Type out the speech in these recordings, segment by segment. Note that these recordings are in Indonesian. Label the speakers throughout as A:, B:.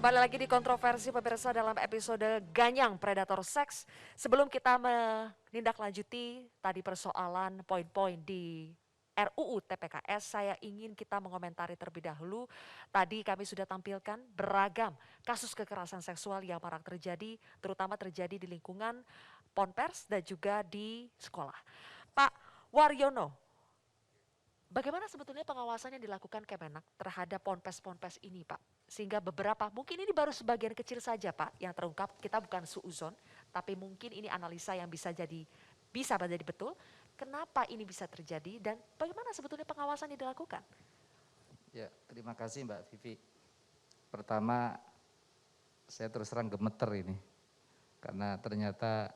A: Kembali lagi di kontroversi pemirsa dalam episode Ganyang Predator Seks. Sebelum kita menindaklanjuti tadi persoalan poin-poin di RUU TPKS, saya ingin kita mengomentari terlebih dahulu. Tadi kami sudah tampilkan beragam kasus kekerasan seksual yang marak terjadi, terutama terjadi di lingkungan Ponpers dan juga di sekolah. Pak Waryono, bagaimana sebetulnya pengawasan yang dilakukan Kemenak terhadap ponpes-ponpes ini, Pak? Sehingga beberapa, mungkin ini baru sebagian kecil saja, Pak, yang terungkap. Kita bukan suuzon, tapi mungkin ini analisa yang bisa menjadi betul. Kenapa ini bisa terjadi dan bagaimana sebetulnya pengawasan yang dilakukan?
B: Ya, terima kasih Mbak Vivi. Pertama, saya terus terang gemeter ini, karena ternyata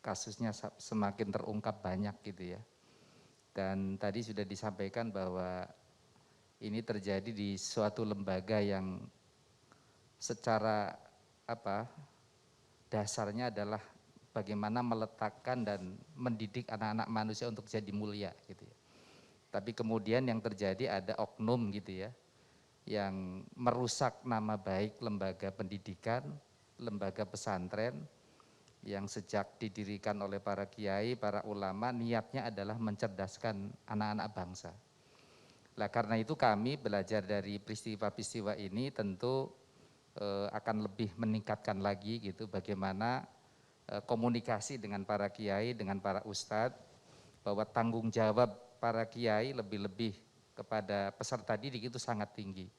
B: kasusnya semakin terungkap banyak gitu ya. Dan tadi sudah disampaikan bahwa ini terjadi di suatu lembaga yang secara dasarnya adalah bagaimana meletakkan dan mendidik anak-anak manusia untuk jadi mulia gitu ya. Tapi kemudian yang terjadi ada oknum gitu ya, yang merusak nama baik lembaga pendidikan, lembaga pesantren, yang sejak didirikan oleh para kiai, para ulama, niatnya adalah mencerdaskan anak-anak bangsa. Nah, karena itu kami belajar dari peristiwa-peristiwa ini tentu akan lebih meningkatkan lagi gitu bagaimana komunikasi dengan para kiai, dengan para ustadz, bahwa tanggung jawab para kiai lebih-lebih kepada peserta didik itu sangat tinggi.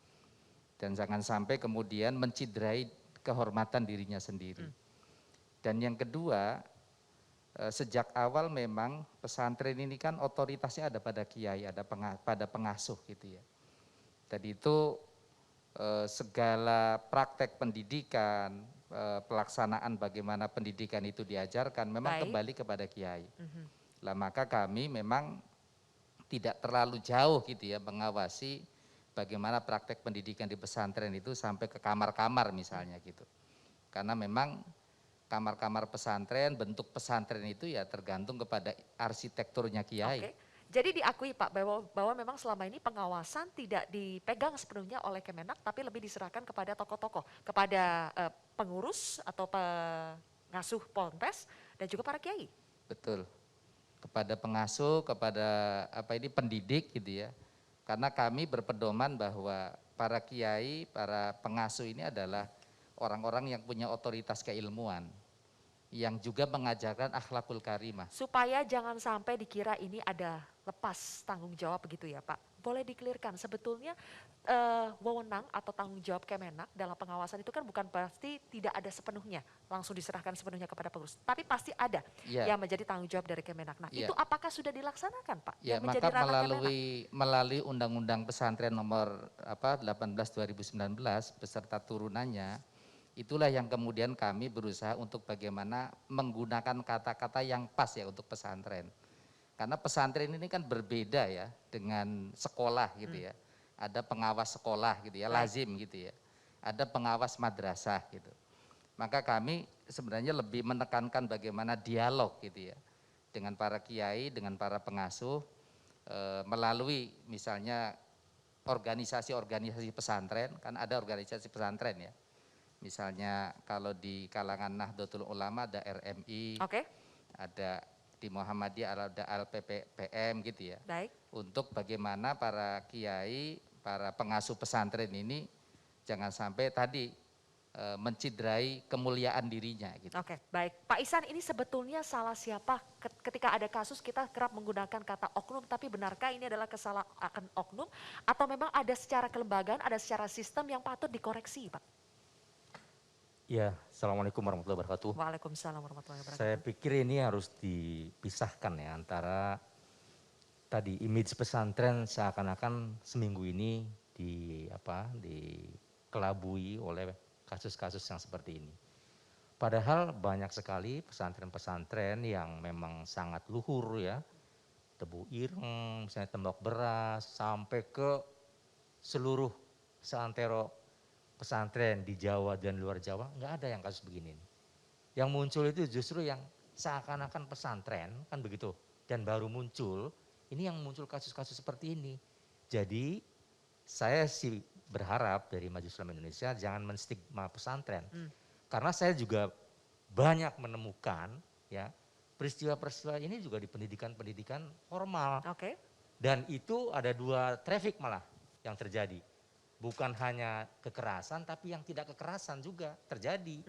B: Dan jangan sampai kemudian menciderai kehormatan dirinya sendiri. Dan yang kedua, sejak awal memang pesantren ini kan otoritasnya ada pada kiai, ada pada pengasuh gitu ya. Tadi itu segala praktek pendidikan, pelaksanaan bagaimana pendidikan itu diajarkan memang kembali kepada kiai. Lah maka kami memang tidak terlalu jauh gitu ya mengawasi bagaimana praktek pendidikan di pesantren itu sampai ke kamar-kamar misalnya gitu. Karena memang kamar-kamar pesantren, bentuk pesantren itu ya tergantung kepada arsitekturnya kiai.
A: Oke. Jadi diakui Pak bahwa memang selama ini pengawasan tidak dipegang sepenuhnya oleh Kemenak, tapi lebih diserahkan kepada tokoh-tokoh, kepada pengurus atau pengasuh ponpes dan juga para kiai.
B: Betul. Kepada pengasuh, kepada pendidik gitu ya. Karena kami berpedoman bahwa para kiai, para pengasuh ini adalah orang-orang yang punya otoritas keilmuan, yang juga mengajarkan akhlakul karimah.
A: Supaya jangan sampai dikira ini ada lepas tanggung jawab begitu ya Pak. Boleh dikelirkan sebetulnya wewenang atau tanggung jawab Kemenak dalam pengawasan itu kan bukan pasti tidak ada sepenuhnya, langsung diserahkan sepenuhnya kepada pengurus. Tapi pasti ada yang menjadi tanggung jawab dari Kemenak. Nah itu apakah sudah dilaksanakan Pak?
B: Ya, maka melalui Undang-Undang Pesantren nomor 18 2019 beserta turunannya, itulah yang kemudian kami berusaha untuk bagaimana menggunakan kata-kata yang pas ya untuk pesantren. Karena pesantren ini kan berbeda ya dengan sekolah gitu ya. Ada pengawas sekolah gitu ya, lazim gitu ya. Ada pengawas madrasah gitu. Maka kami sebenarnya lebih menekankan bagaimana dialog gitu ya. Dengan para kiai, dengan para pengasuh, melalui misalnya organisasi-organisasi pesantren, kan ada organisasi pesantren ya. Misalnya kalau di kalangan Nahdlatul Ulama ada RMI, ada di Muhammadiyah ada LPPM gitu ya.
A: Baik.
B: Untuk bagaimana para kiai, para pengasuh pesantren ini jangan sampai tadi menciderai kemuliaan dirinya gitu.
A: Oke, baik. Pak Ihsan, ini sebetulnya salah siapa? Ketika ada kasus kita kerap menggunakan kata oknum, tapi benarkah ini adalah kesalahan oknum atau memang ada secara kelembagaan, ada secara sistem yang patut dikoreksi, Pak?
C: Ya, Assalamualaikum warahmatullahi wabarakatuh.
A: Waalaikumsalam warahmatullahi wabarakatuh.
C: Saya pikir ini harus dipisahkan ya antara tadi image pesantren seakan-akan seminggu ini dikelabui oleh kasus-kasus yang seperti ini. Padahal banyak sekali pesantren-pesantren yang memang sangat luhur ya, Tebu Ireng, misalnya Tembok Beras, sampai ke seluruh seantero pesantren di Jawa dan luar Jawa, nggak ada yang kasus begini. Yang muncul itu justru yang seakan-akan pesantren, kan begitu. Dan baru muncul, ini yang muncul kasus-kasus seperti ini. Jadi saya sih berharap dari Majelis Ulama Indonesia jangan menstigma pesantren. Karena saya juga banyak menemukan ya peristiwa-peristiwa ini juga di pendidikan-pendidikan formal.
A: Oke.
C: Dan itu ada 2 traffic malah yang terjadi. Bukan hanya kekerasan tapi yang tidak kekerasan juga terjadi.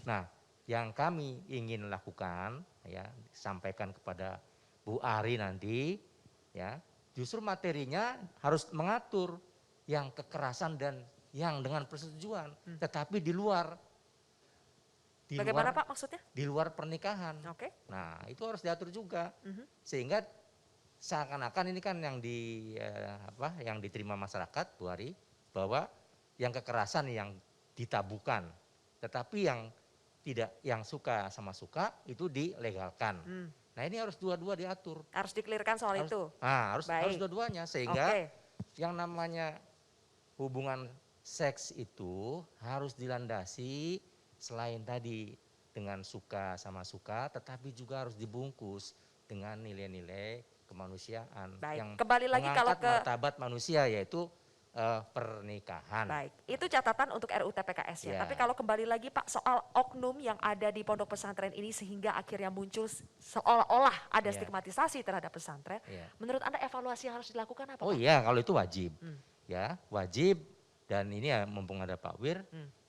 C: Nah, yang kami ingin lakukan ya sampaikan kepada Bu Ari nanti ya, justru materinya harus mengatur yang kekerasan dan yang dengan persetujuan, tetapi di luar
A: Bagaimana Pak maksudnya?
C: di luar pernikahan.
A: Oke.
C: Nah, itu harus diatur juga. Sehingga seakan-akan ini kan yang yang diterima masyarakat, Bu Ari, bahwa yang kekerasan yang ditabukan, tetapi yang suka sama suka itu dilegalkan. Nah, ini harus dua-dua diatur.
A: Harus dikelirkan soal itu.
C: Nah, harus
A: Baik.
C: dua-duanya sehingga
A: Oke.
C: yang namanya hubungan seks itu harus dilandasi selain tadi dengan suka sama suka, tetapi juga harus dibungkus dengan nilai-nilai kemanusiaan
A: Baik,
C: yang
A: kembali lagi kalau
C: mengangkat martabat manusia yaitu pernikahan.
A: Baik, itu catatan untuk RUU TPKS ya.
C: Ya.
A: Tapi kalau kembali lagi Pak soal oknum yang ada di pondok pesantren ini sehingga akhirnya muncul seolah-olah ada
C: Ya.
A: stigmatisasi terhadap pesantren.
C: Ya.
A: Menurut Anda evaluasi yang harus dilakukan apa
C: Oh
A: Pak?
C: iya, kalau itu wajib. Ya, wajib dan ini ya mumpung ada Pak Wir,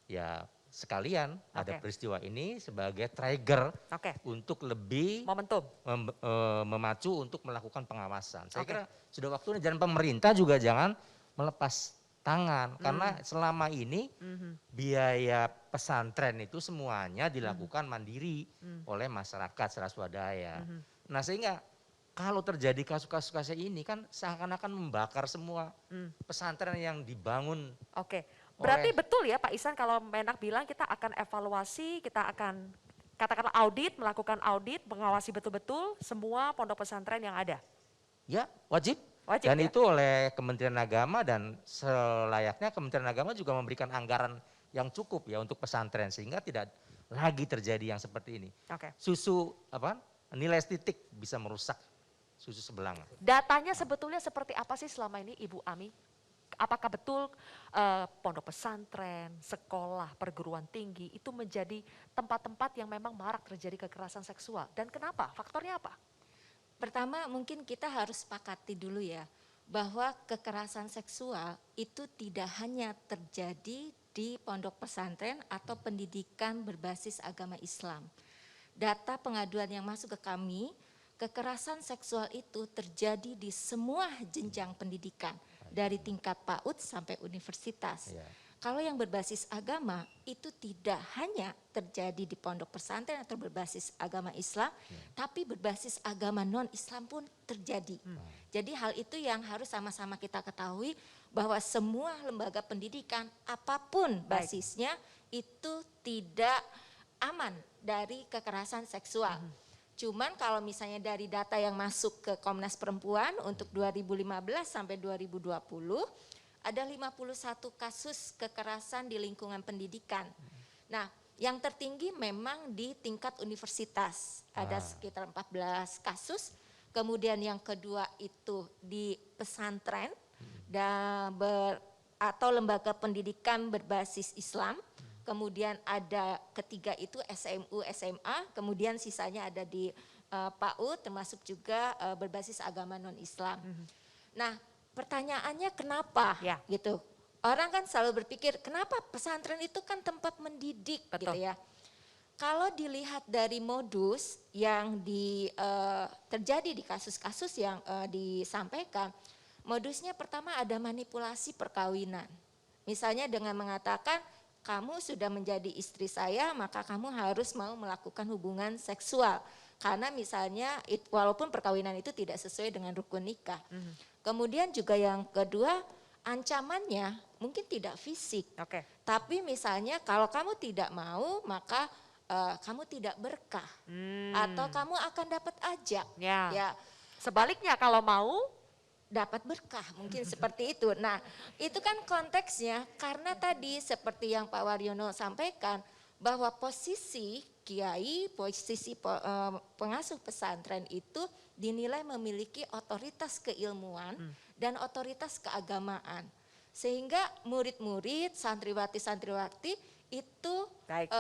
C: ya sekalian ada
A: Oke.
C: peristiwa ini sebagai trigger
A: Oke,
C: untuk lebih
A: momentum.
C: memacu untuk melakukan pengawasan. Saya
A: Oke.
C: kira sudah waktunya dan pemerintah juga jangan melepas tangan karena selama ini biaya pesantren itu semuanya dilakukan mandiri oleh masyarakat secara swadaya. Nah, sehingga kalau terjadi kasus-kasus kayak ini kan seakan-akan membakar semua pesantren yang dibangun.
A: Oke, berarti betul ya Pak Ihsan kalau Menak bilang kita akan evaluasi, kita akan katakanlah audit, melakukan audit, mengawasi betul-betul semua pondok pesantren yang ada.
C: Ya, wajib.
A: Wajib
C: Dan
A: ya?
C: itu oleh Kementerian Agama dan selayaknya Kementerian Agama juga memberikan anggaran yang cukup ya untuk pesantren sehingga tidak lagi terjadi yang seperti ini.
A: Oke.
C: Nilai titik bisa merusak susu sebelang.
A: Datanya sebetulnya seperti apa sih selama ini Ibu Ami? Apakah betul pondok pesantren, sekolah, perguruan tinggi itu menjadi tempat-tempat yang memang marak terjadi kekerasan seksual? Dan kenapa? Faktornya apa?
D: Pertama mungkin kita harus sepakati dulu ya bahwa kekerasan seksual itu tidak hanya terjadi di pondok pesantren atau pendidikan berbasis agama Islam. Data pengaduan yang masuk ke kami, kekerasan seksual itu terjadi di semua jenjang pendidikan dari tingkat PAUD sampai universitas.
C: Ya.
D: Kalau yang berbasis agama itu tidak hanya terjadi di pondok pesantren atau berbasis agama Islam, tapi berbasis agama non-Islam pun terjadi. Jadi hal itu yang harus sama-sama kita ketahui bahwa semua lembaga pendidikan apapun basisnya itu tidak aman dari kekerasan seksual. Cuman kalau misalnya dari data yang masuk ke Komnas Perempuan untuk 2015 sampai 2020, ada 51 kasus kekerasan di lingkungan pendidikan. Nah, yang tertinggi memang di tingkat universitas, ada sekitar 14 kasus. Kemudian yang kedua itu di pesantren atau lembaga pendidikan berbasis Islam. Kemudian ada ketiga itu SMU, SMA, kemudian sisanya ada di PAUD termasuk juga berbasis agama non-Islam. Nah, pertanyaannya kenapa
A: Ya.
D: gitu. Orang kan selalu berpikir kenapa pesantren itu kan tempat mendidik.
A: Betul.
D: Gitu ya. Kalau dilihat dari modus yang terjadi di kasus-kasus yang disampaikan, modusnya pertama ada manipulasi perkawinan. Misalnya dengan mengatakan kamu sudah menjadi istri saya maka kamu harus mau melakukan hubungan seksual. Karena misalnya walaupun perkawinan itu tidak sesuai dengan rukun nikah. Kemudian juga yang kedua, ancamannya mungkin tidak fisik.
A: Oke.
D: Tapi misalnya kalau kamu tidak mau, maka kamu tidak berkah. Atau kamu akan dapat ajab.
A: Ya.
D: Ya,
A: Sebaliknya kalau mau,
D: dapat berkah, mungkin seperti itu. Nah, itu kan konteksnya karena tadi seperti yang Pak Waryono sampaikan, bahwa posisi kiai, posisi pengasuh pesantren itu dinilai memiliki otoritas keilmuan dan otoritas keagamaan. Sehingga murid-murid, santriwati-santriwati itu
A: Baik.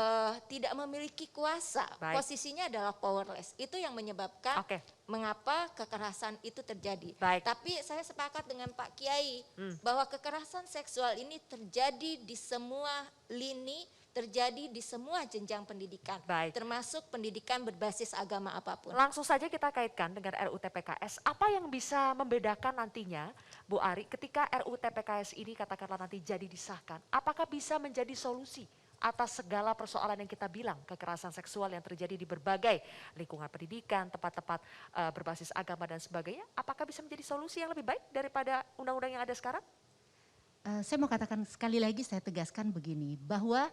D: tidak memiliki kuasa.
A: Baik.
D: Posisinya adalah powerless. Itu yang menyebabkan
A: Oke.
D: mengapa kekerasan itu terjadi.
A: Baik.
D: Tapi saya sepakat dengan Pak Kiai bahwa kekerasan seksual ini terjadi di semua lini, terjadi di semua jenjang pendidikan,
A: Baik.
D: termasuk pendidikan berbasis agama apapun.
A: Langsung saja kita kaitkan dengan RUU TPKS. Apa yang bisa membedakan nantinya, Bu Ari, ketika RUU TPKS ini katakanlah nanti jadi disahkan, apakah bisa menjadi solusi atas segala persoalan yang kita bilang, kekerasan seksual yang terjadi di berbagai lingkungan pendidikan, tempat-tempat berbasis agama dan sebagainya, apakah bisa menjadi solusi yang lebih baik daripada undang-undang yang ada sekarang?
E: Saya mau katakan sekali lagi, saya tegaskan begini, bahwa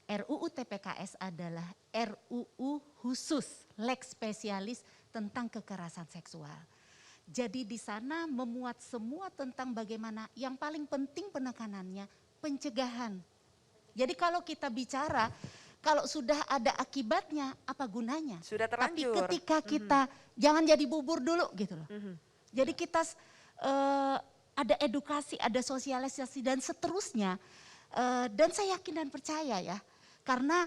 E: RUU TPKS adalah RUU khusus, lex spesialis tentang kekerasan seksual. Jadi di sana memuat semua tentang bagaimana yang paling penting penekanannya pencegahan. Jadi kalau kita bicara, kalau sudah ada akibatnya apa gunanya?
A: Sudah
E: Tapi
A: terlanjur.
E: ketika kita jangan jadi bubur dulu gitu loh. Jadi kita ada edukasi, ada sosialisasi dan seterusnya. Dan saya yakin dan percaya ya, karena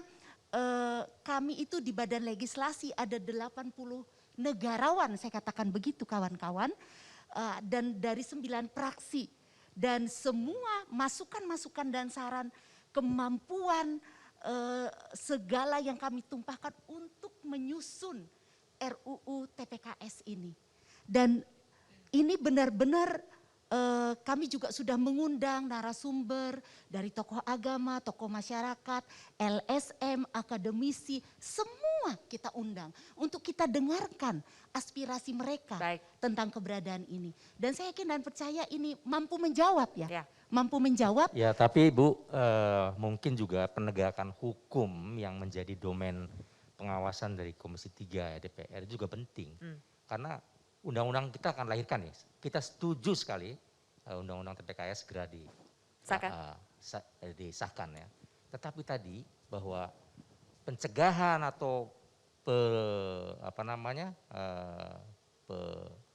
E: kami itu di badan legislasi ada 80 negarawan, saya katakan begitu kawan-kawan, dan dari 9 praksi. Dan semua masukan-masukan dan saran, kemampuan, segala yang kami tumpahkan untuk menyusun RUU TPKS ini. Dan ini benar-benar kami juga sudah mengundang narasumber dari tokoh agama, tokoh masyarakat, LSM, akademisi, semua kita undang untuk kita dengarkan aspirasi mereka
A: Baik.
E: tentang keberadaan ini. Dan saya yakin dan percaya ini mampu menjawab ya,
A: Ya.
E: mampu menjawab.
C: Ya, tapi Bu, mungkin juga penegakan hukum yang menjadi domain pengawasan dari Komisi 3 DPR juga penting. Karena undang-undang kita akan lahirkan ya. Kita setuju sekali undang-undang TPKS segera disahkan ya. Tetapi tadi bahwa pencegahan atau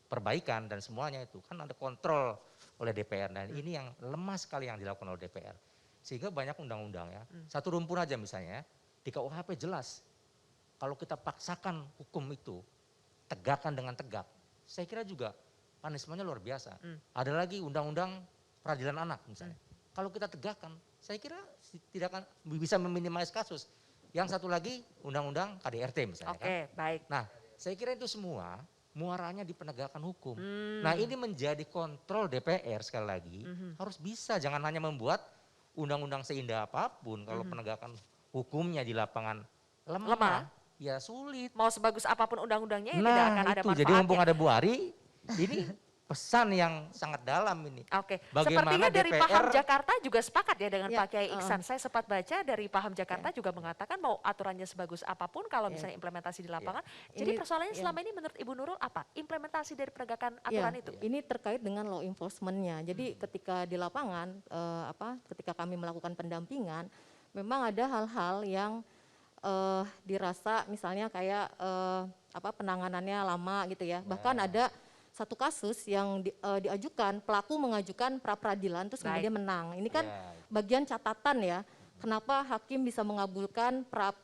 C: perbaikan dan semuanya itu kan ada kontrol oleh DPR, dan ini yang lemah sekali yang dilakukan oleh DPR. Sehingga banyak undang-undang ya. Satu rumpun aja misalnya di KUHP jelas kalau kita paksakan hukum itu tegakkan dengan tegak, saya kira juga punishment-nya luar biasa. Ada lagi undang-undang peradilan anak misalnya. Kalau kita tegakkan, saya kira tidak akan bisa meminimalis kasus. Yang satu lagi undang-undang KDRT misalnya.
A: Oke, baik.
C: Nah, saya kira itu semua muaranya di penegakan hukum. Nah, ini menjadi kontrol DPR sekali lagi, harus bisa, jangan hanya membuat undang-undang seindah apapun kalau penegakan hukumnya di lapangan lemah, ya sulit.
A: Mau sebagus apapun undang-undangnya ya
C: Nah,
A: tidak akan ada
C: itu
A: manfaatnya.
C: jadi mumpung ada Bu Ari, ini pesan yang sangat dalam ini.
A: Oke,
C: Bagaimana
A: sepertinya dari
C: DPR
A: Paham Jakarta juga sepakat ya dengan
F: Ya,
A: Pak Kiai Iksan. Saya sempat baca dari Paham Jakarta juga mengatakan mau aturannya sebagus apapun kalau misalnya implementasi di lapangan. Jadi
F: Ini-
A: persoalannya
F: ya.
A: selama ini menurut Ibu Nurul apa? Implementasi dari penegakan aturan itu?
F: Ini terkait dengan law enforcement-nya. Jadi ketika di lapangan, ketika kami melakukan pendampingan, memang ada hal-hal yang dirasa misalnya kayak penanganannya lama gitu ya. Bahkan ada satu kasus yang diajukan, pelaku mengajukan pra peradilan terus
A: Baik.
F: kemudian menang. Ini kan
C: Ya.
F: bagian catatan ya. Kenapa hakim bisa mengabulkan pra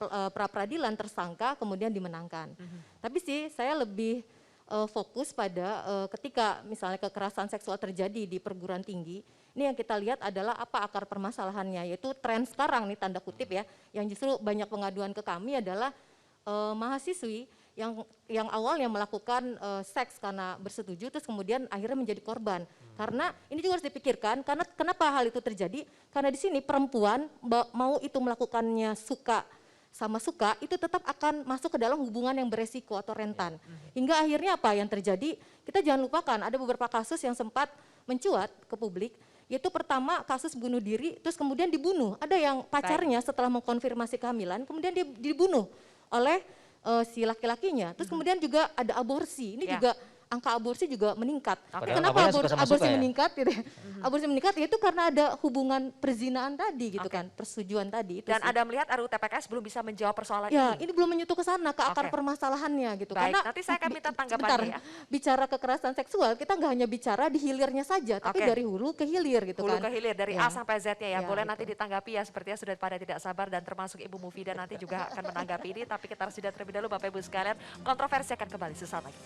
F: peradilan tersangka kemudian dimenangkan. Tapi sih saya lebih fokus pada ketika misalnya kekerasan seksual terjadi di perguruan tinggi, ini yang kita lihat adalah apa akar permasalahannya, yaitu tren sekarang nih tanda kutip ya, yang justru banyak pengaduan ke kami adalah mahasiswi yang awalnya melakukan seks karena bersetuju terus kemudian akhirnya menjadi korban. Karena ini juga harus dipikirkan, karena kenapa hal itu terjadi? Karena di sini perempuan mau itu melakukannya suka sama suka, itu tetap akan masuk ke dalam hubungan yang beresiko atau rentan. Hingga akhirnya apa yang terjadi, kita jangan lupakan ada beberapa kasus yang sempat mencuat ke publik, yaitu pertama kasus bunuh diri, terus kemudian dibunuh. Ada yang pacarnya setelah mengkonfirmasi kehamilan, kemudian dibunuh oleh si laki-lakinya. Terus kemudian juga ada aborsi, ini juga angka aborsi juga meningkat.
C: Padahal
F: Kenapa
C: awalnya suka sama
F: aborsi
C: suka ya?
F: meningkat gitu ya? Aborsi meningkat itu karena ada hubungan perzinaan tadi gitu kan, persetujuan tadi itu
A: Dan
F: sih.
A: Anda melihat RUU TPKS belum bisa menjawab persoalan
F: Ya,
A: ini.
F: ini belum menyentuh ke sana, ke akar
A: Oke.
F: permasalahannya gitu.
A: Baik,
F: Karena
A: nanti saya akan minta tanggapannya
F: sebentar,
A: ya.
F: bicara kekerasan seksual, kita nggak hanya bicara di hilirnya saja, tapi
A: Oke.
F: dari hulu ke hilir gitu
A: Hulu
F: kan.
A: ke hilir dari
F: Ya.
A: A sampai Z-nya ya.
F: Ya,
A: Boleh
F: gitu.
A: nanti ditanggapi ya, sepertinya sudah pada tidak sabar dan termasuk Ibu Mufidah nanti juga akan menanggapi ini. Tapi kita harus jeda terlebih dahulu Bapak Ibu sekalian. Kontroversi akan kembali sesaat lagi.